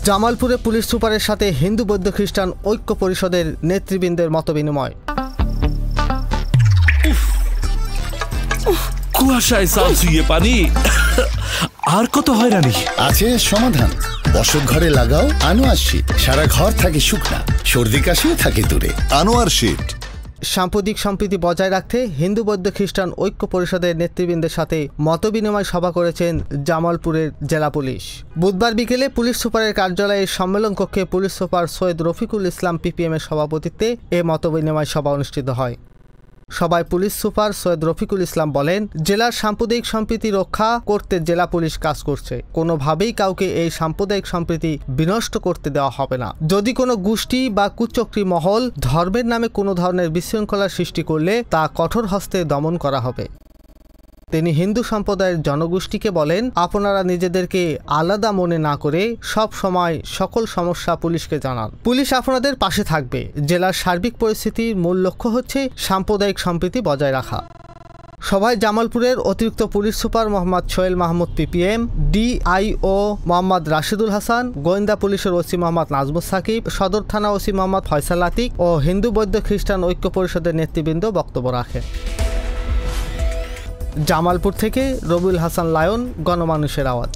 জামালপুরে পুলিশ সুপারের সাথে হিন্দু বৌদ্ধ খ্রিস্টান ঐক্য পরিষদের নেতৃবৃন্দের মতবিনিময়। কুয়াশায় সালসুইয়ে পানি আর কত হয়রানি আছে সমাধান। বসত ঘরে লাগাও আনোয়ার শীট, সারা ঘর থাকে শুকনা, সর্দি কাশিও থাকে দূরে। আনোয়ার শীট। সাম্প্রতিক সম্প্রীতি বজায় রাখতে হিন্দু বৌদ্ধ খ্রিস্টান ঐক্য পরিষদের নেতৃবৃন্দের সাথে মতবিনিময় সভা করেছেন জামালপুরের জেলা পুলিশ। বুধবার বিকেলে পুলিশ সুপারের কার্যালয়ে সম্মেলন কক্ষে police super Syed Rafiqul Islam PPM এর সভাপতিত্বে এ মতবিনিময় সভা অনুষ্ঠিত হয়। সভায় পুলিশ সুপার সৈয়দ রফিকুল ইসলাম বলেন, জেলার সাম্প্রদায়িক সম্প্রীতি রক্ষা করতে জেলা পুলিশ কাজ করছে। কোনোভাবেই কাউকে এই সাম্প্রদায়িক সম্প্রীতি বিনষ্ট করতে দেওয়া হবে না। যদি কোনো গোষ্ঠী বা কুচক্রী মহল ধর্মের নামে কোনো ধরনের বিশৃঙ্খলার সৃষ্টি করলে তা কঠোর হস্তে দমন করা হবে। তিনি হিন্দু সম্প্রদায়ের জনগোষ্ঠীকে বলেন, আপনারা নিজেদেরকে আলাদা মনে না করে সব সময় সকল সমস্যা পুলিশকে জানান। পুলিশ আপনাদের পাশে থাকবে। জেলার সার্বিক পরিস্থিতির মূল লক্ষ্য হচ্ছে সাম্প্রদায়িক সম্প্রীতি বজায় রাখা। সভায় জামালপুরের অতিরিক্ত police super Mohammad Sohel Mahmud PPM, DIO Mohammad Rashidul Hasan, গোয়েন্দা পুলিশের ওসি মোহাম্মদ নাজমুস সাকিব, সদর থানা ওসি মোহাম্মদ ফয়সাল আতিক ও হিন্দু বৌদ্ধ খ্রিস্টান ঐক্য পরিষদের নেতৃবৃন্দ বক্তব্য রাখেন। জামালপুর থেকে রবিউল হাসান লায়ন, গণমানুষের আওয়াজ।